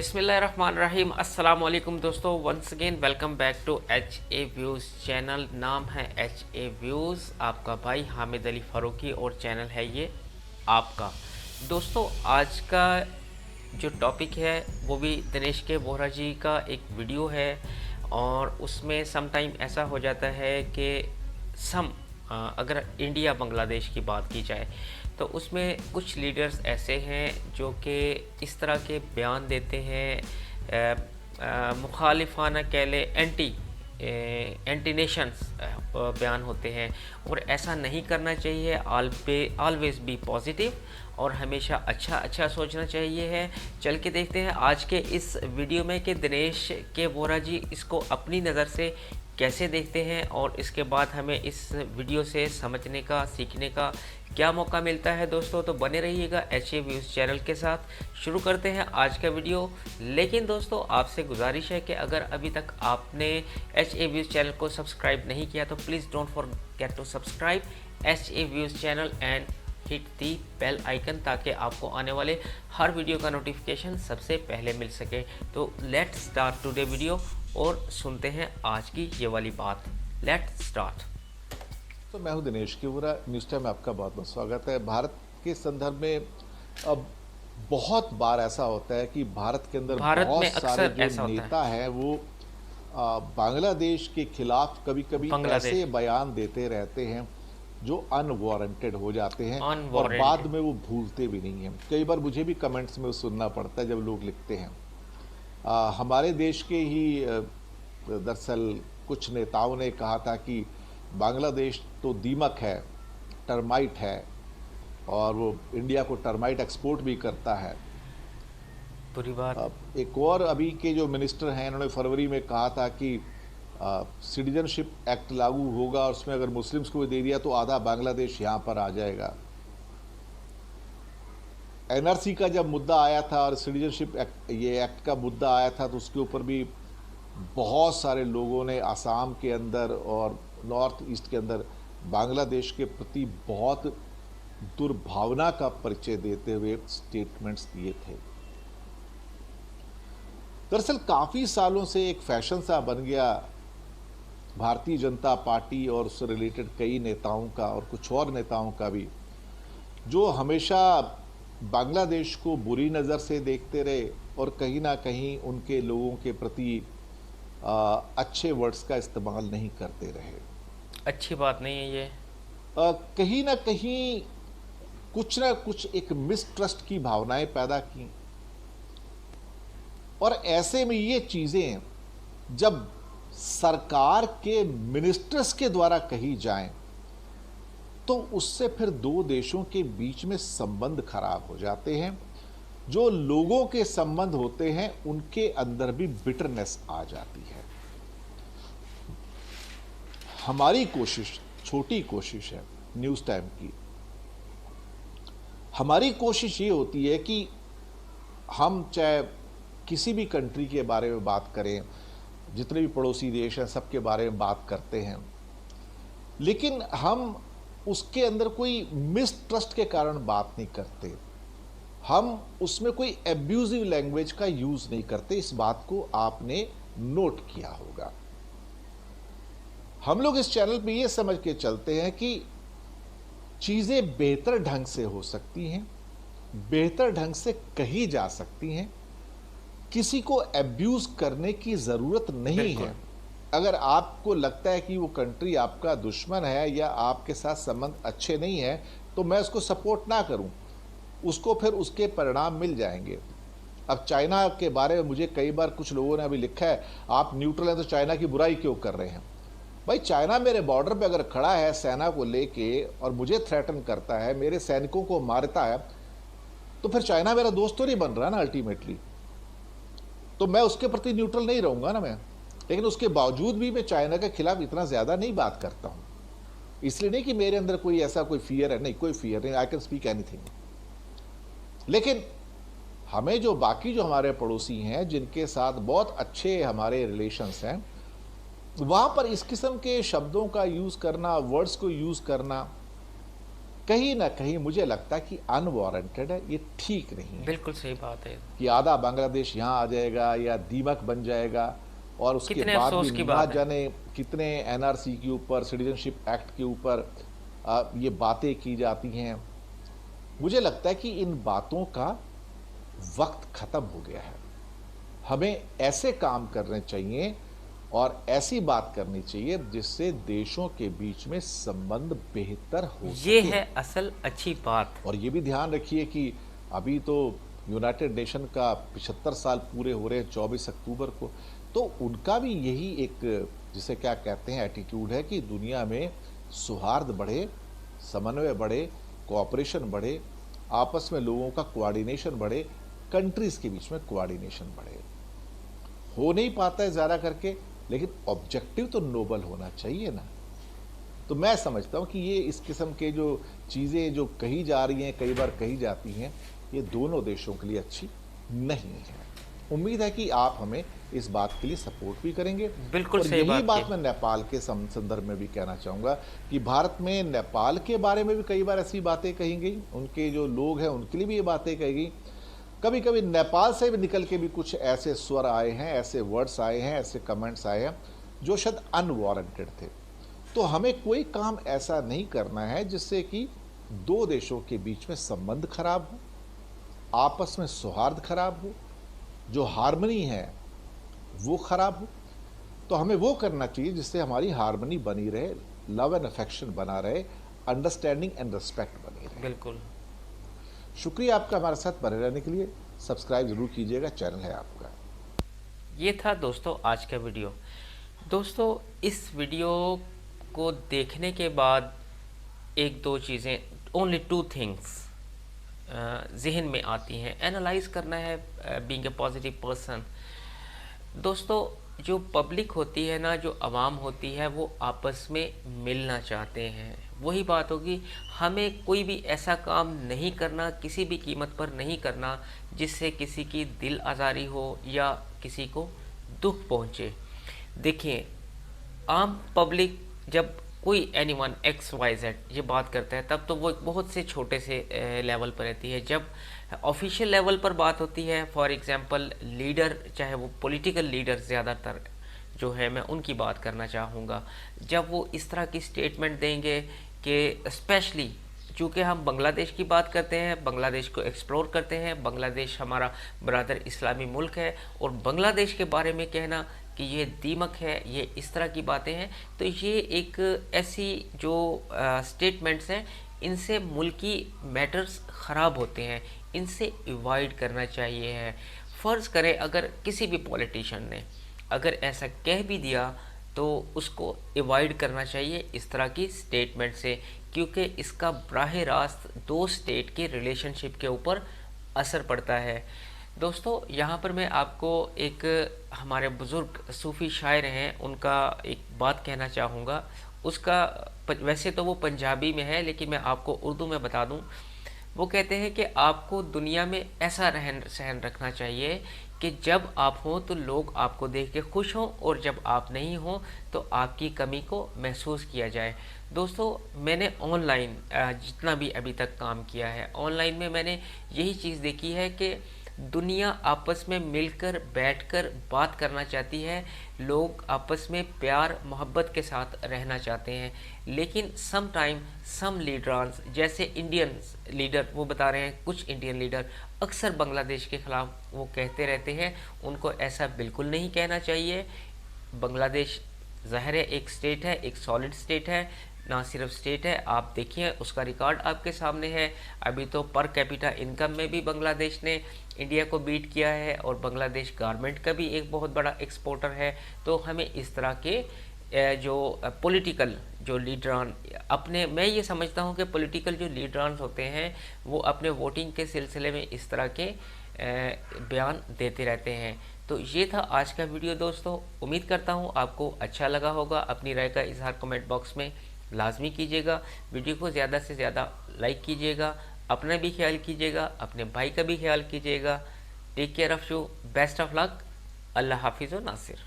बिस्मिल्लाहिर्रहमानिर्रहीम। अस्सलाम वालेकुम दोस्तों, once again welcome back to H A views channel. नाम है एच ए व्यूज़, आपका भाई हामिद अली फ़ारूकी और चैनल है ये आपका। दोस्तों, आज का जो टॉपिक है वो भी दिनेश के बोहरा जी का एक वीडियो है और उसमें सम टाइम ऐसा हो जाता है कि अगर इंडिया बांग्लादेश की बात की जाए तो उसमें कुछ लीडर्स ऐसे हैं जो कि इस तरह के बयान देते हैं, मुखालिफाना कह लें, एंटी नेशंस बयान होते हैं। और ऐसा नहीं करना चाहिए। ऑलवेज बी पॉजिटिव और हमेशा अच्छा सोचना चाहिए है। चल के देखते हैं आज के इस वीडियो में कि दिनेश के बोरा जी इसको अपनी नज़र से कैसे देखते हैं और इसके बाद हमें इस वीडियो से समझने का, सीखने का क्या मौका मिलता है। दोस्तों, तो बने रहिएगा एच ए व्यूज़ चैनल के साथ। शुरू करते हैं आज का वीडियो। लेकिन दोस्तों, आपसे गुजारिश है कि अगर अभी तक आपने एच ए व्यूज़ चैनल को सब्सक्राइब नहीं किया तो please don't forget to subscribe H A views channel and hit the bell icon, ताकि आपको आने वाले हर वीडियो का नोटिफिकेशन सबसे पहले मिल सके। तो लेट्स स्टार्ट टुडे वीडियो और सुनते हैं आज की ये वाली बात। Let's start. तो मैं हूं दिनेश किवरा, न्यूज़ टाइम में आपका बहुत बहुत स्वागत है। भारत के संदर्भ में अब बहुत बार ऐसा होता है कि भारत के अंदर भारत बहुत में सारे अक्सर जो ऐसा होता है। नेता हैं वो बांग्लादेश के खिलाफ कभी कभी बांग्लादेश ऐसे बयान देते रहते हैं जो अनवारंटेड हो जाते हैं और बाद अनवारंटेड। में वो भूलते भी नहीं हैं। कई बार मुझे भी कमेंट्स में सुनना पड़ता है जब लोग लिखते हैं। हमारे देश के ही दरअसल कुछ नेताओं ने कहा था कि बांग्लादेश तो दीमक है, टर्माइट है, और वो इंडिया को टर्माइट एक्सपोर्ट भी करता है। बुरी बात। एक और अभी के जो मिनिस्टर हैं, इन्होंने फरवरी में कहा था कि सिटीजनशिप एक्ट लागू होगा और उसमें अगर मुस्लिम्स को भी दे दिया तो आधा बांग्लादेश यहाँ पर आ जाएगा। एनआरसी का जब मुद्दा आया था और सिटीजनशिप एक्ट, ये एक्ट का मुद्दा आया था, तो उसके ऊपर भी बहुत सारे लोगों ने आसाम के अंदर और नॉर्थ ईस्ट के अंदर बांग्लादेश के प्रति बहुत दुर्भावना का परिचय देते हुए स्टेटमेंट्स दिए थे। दरअसल काफ़ी सालों से एक फैशन सा बन गया भारतीय जनता पार्टी और उससे रिलेटेड कई नेताओं का और कुछ और नेताओं का भी, जो हमेशा बांग्लादेश को बुरी नज़र से देखते रहे और कहीं ना कहीं उनके लोगों के प्रति अच्छे वर्ड्स का इस्तेमाल नहीं करते रहे। अच्छी बात नहीं है ये। कहीं ना कहीं कुछ ना कुछ एक मिसट्रस्ट की भावनाएं पैदा की, और ऐसे में ये चीज़ें जब सरकार के मिनिस्टर्स के द्वारा कही जाएं तो उससे फिर दो देशों के बीच में संबंध खराब हो जाते हैं। जो लोगों के संबंध होते हैं उनके अंदर भी बिटरनेस आ जाती है। हमारी कोशिश, छोटी कोशिश है न्यूज़ टाइम की, हमारी कोशिश ये होती है कि हम चाहे किसी भी कंट्री के बारे में बात करें, जितने भी पड़ोसी देश हैं सबके बारे में बात करते हैं, लेकिन हम उसके अंदर कोई मिसट्रस्ट के कारण बात नहीं करते, हम उसमें कोई एब्यूजिव लैंग्वेज का यूज़ नहीं करते। इस बात को आपने नोट किया होगा। हम लोग इस चैनल पे ये समझ के चलते हैं कि चीज़ें बेहतर ढंग से हो सकती हैं, बेहतर ढंग से कही जा सकती हैं, किसी को एब्यूज़ करने की ज़रूरत नहीं है। अगर आपको लगता है कि वो कंट्री आपका दुश्मन है या आपके साथ संबंध अच्छे नहीं है तो मैं उसको सपोर्ट ना करूं, उसको फिर उसके परिणाम मिल जाएंगे। अब चाइना के बारे में मुझे कई बार कुछ लोगों ने अभी लिखा है, आप न्यूट्रल हैं तो चाइना की बुराई क्यों कर रहे हैं। भाई, चाइना मेरे बॉर्डर पे अगर खड़ा है सेना को लेके और मुझे थ्रेटन करता है, मेरे सैनिकों को मारता है, तो फिर चाइना मेरा दोस्त तो नहीं बन रहा ना अल्टीमेटली। तो मैं उसके प्रति न्यूट्रल नहीं रहूँगा ना मैं। लेकिन उसके बावजूद भी मैं चाइना के खिलाफ इतना ज़्यादा नहीं बात करता हूँ। इसलिए नहीं कि मेरे अंदर कोई ऐसा कोई फियर है, नहीं, कोई फियर नहीं, आई कैन स्पीक एनीथिंग। लेकिन हमें जो बाकी जो हमारे पड़ोसी हैं जिनके साथ बहुत अच्छे हमारे रिलेशंस हैं, वहाँ पर इस किस्म के शब्दों का यूज़ करना, वर्ड्स को यूज़ करना, कहीं ना कहीं मुझे लगता है कि अनवारंटेड है, ये ठीक नहीं है बिल्कुल सही बात है। कि आधा बांग्लादेश यहाँ आ जाएगा या दीमक बन जाएगा और उसके कितने बाद भी अफसोस की ना बात है। जाने कितने एनआरसी के ऊपर, सिटीजनशिप एक्ट के ऊपर ये बातें की जाती हैं। मुझे लगता है कि इन बातों का वक्त खत्म हो गया है। हमें ऐसे काम करने चाहिए और ऐसी बात करनी चाहिए जिससे देशों के बीच में संबंध बेहतर हो ये सके। है असल अच्छी बात। और ये भी ध्यान रखिए कि अभी तो यूनाइटेड नेशन का 75 साल पूरे हो रहे हैं 24 अक्टूबर को, तो उनका भी यही एक, जिसे क्या कहते हैं, एटीट्यूड है कि दुनिया में सौहार्द बढ़े, समन्वय बढ़े, कोऑपरेशन बढ़े, आपस में लोगों का कोऑर्डिनेशन बढ़े, कंट्रीज के बीच में कोऑर्डिनेशन बढ़े। हो नहीं पाता है ज़्यादा करके, लेकिन ऑब्जेक्टिव तो नोबल होना चाहिए ना। तो मैं समझता हूँ कि ये इस किस्म के जो चीज़ें जो कही जा रही हैं, कई बार कही जाती हैं, ये दोनों देशों के लिए अच्छी नहीं है। उम्मीद है कि आप हमें इस बात के लिए सपोर्ट भी करेंगे। बिल्कुल और सही यही बात बात की। मैं नेपाल के संदर्भ में भी कहना चाहूँगा कि भारत में नेपाल के बारे में भी कई बार ऐसी बातें कही गई, उनके जो लोग हैं उनके लिए भी ये बातें कही गई। कभी कभी नेपाल से भी निकल के भी कुछ ऐसे स्वर आए हैं, ऐसे वर्ड्स आए हैं, ऐसे कमेंट्स आए हैं जो शायद अनवारंटेड थे। तो हमें कोई काम ऐसा नहीं करना है जिससे कि दो देशों के बीच में संबंध खराब हो, आपस में सौहार्द खराब हो, जो हार्मनी है वो खराब हो। तो हमें वो करना चाहिए जिससे हमारी हार्मनी बनी रहे, लव एंड अफेक्शन बना रहे, अंडरस्टैंडिंग एंड रिस्पेक्ट बनी रहे। बिल्कुल। शुक्रिया आपका हमारे साथ बने रहने के लिए। सब्सक्राइब जरूर कीजिएगा, चैनल है आपका। ये था दोस्तों आज का वीडियो। दोस्तों इस वीडियो को देखने के बाद एक दो चीज़ें, ओनली टू थिंग्स जहन में आती हैं। एनालाइज करना है बीइंग ए पॉजिटिव पर्सन। दोस्तों जो पब्लिक होती है ना, जो आवाम होती है, वो आपस में मिलना चाहते हैं। वही बात होगी, हमें कोई भी ऐसा काम नहीं करना, किसी भी कीमत पर नहीं करना जिससे किसी की दिल आज़ारी हो या किसी को दुख पहुँचे। देखिए, आम पब्लिक जब कोई एनीवन एक्स वाई जेड ये बात करता है तब तो वो एक बहुत से छोटे से लेवल पर रहती है। जब ऑफिशियल लेवल पर बात होती है, फॉर एग्जांपल लीडर, चाहे वो पॉलिटिकल लीडर, ज़्यादातर जो है मैं उनकी बात करना चाहूँगा, जब वो इस तरह की स्टेटमेंट देंगे कि स्पेशली चूँकि हम बांग्लादेश की बात करते हैं, बांग्लादेश को एक्सप्लोर करते हैं, बांग्लादेश हमारा ब्रदर इस्लामी मुल्क है, और बांग्लादेश के बारे में कहना कि ये दीमक है, ये इस तरह की बातें हैं, तो ये एक ऐसी जो स्टेटमेंट्स हैं, इनसे मुल्की मैटर्स ख़राब होते हैं, इनसे अवॉइड करना चाहिए है। फ़र्ज़ करें अगर किसी भी पॉलिटिशियन ने अगर ऐसा कह भी दिया तो उसको अवॉइड करना चाहिए इस तरह की स्टेटमेंट से, क्योंकि इसका बराह रास्त दो स्टेट के रिलेशनशिप के ऊपर असर पड़ता है। दोस्तों यहाँ पर मैं आपको एक हमारे बुज़ुर्ग सूफ़ी शायर हैं उनका एक बात कहना चाहूँगा। उसका वैसे तो वो पंजाबी में है, लेकिन मैं आपको उर्दू में बता दूँ। वो कहते हैं कि आपको दुनिया में ऐसा रहन सहन रखना चाहिए कि जब आप हों तो लोग आपको देख के खुश हों, और जब आप नहीं हों तो आपकी कमी को महसूस किया जाए। दोस्तों मैंने ऑनलाइन जितना भी अभी तक काम किया है, ऑनलाइन में मैंने यही चीज़ देखी है कि दुनिया आपस में मिलकर बैठकर बात करना चाहती है, लोग आपस में प्यार मोहब्बत के साथ रहना चाहते हैं। लेकिन सम टाइम सम लीडर्स, जैसे इंडियन लीडर, वो बता रहे हैं कुछ इंडियन लीडर अक्सर बांग्लादेश के ख़िलाफ़ वो कहते रहते हैं, उनको ऐसा बिल्कुल नहीं कहना चाहिए। बांग्लादेश ज़ाहिर है एक स्टेट है, एक सॉलिड स्टेट है, ना सिर्फ स्टेट है, आप देखिए उसका रिकॉर्ड आपके सामने है। अभी तो पर कैपिटा इनकम में भी बांग्लादेश ने इंडिया को बीट किया है, और बांग्लादेश गारमेंट का भी एक बहुत बड़ा एक्सपोर्टर है। तो हमें इस तरह के जो पॉलिटिकल जो लीडरान अपने, मैं ये समझता हूँ कि पॉलिटिकल जो लीडरान होते हैं वो अपने वोटिंग के सिलसिले में इस तरह के बयान देते रहते हैं। तो ये था आज का वीडियो दोस्तों। उम्मीद करता हूँ आपको अच्छा लगा होगा। अपनी राय का इजहार कमेंट बॉक्स में लाजमी कीजिएगा। वीडियो को ज़्यादा से ज़्यादा लाइक कीजिएगा, अपना भी ख्याल कीजिएगा, अपने भाई का भी ख्याल कीजिएगा। Take care of you, best of luck, अल्लाह हाफिज़ व नासिर।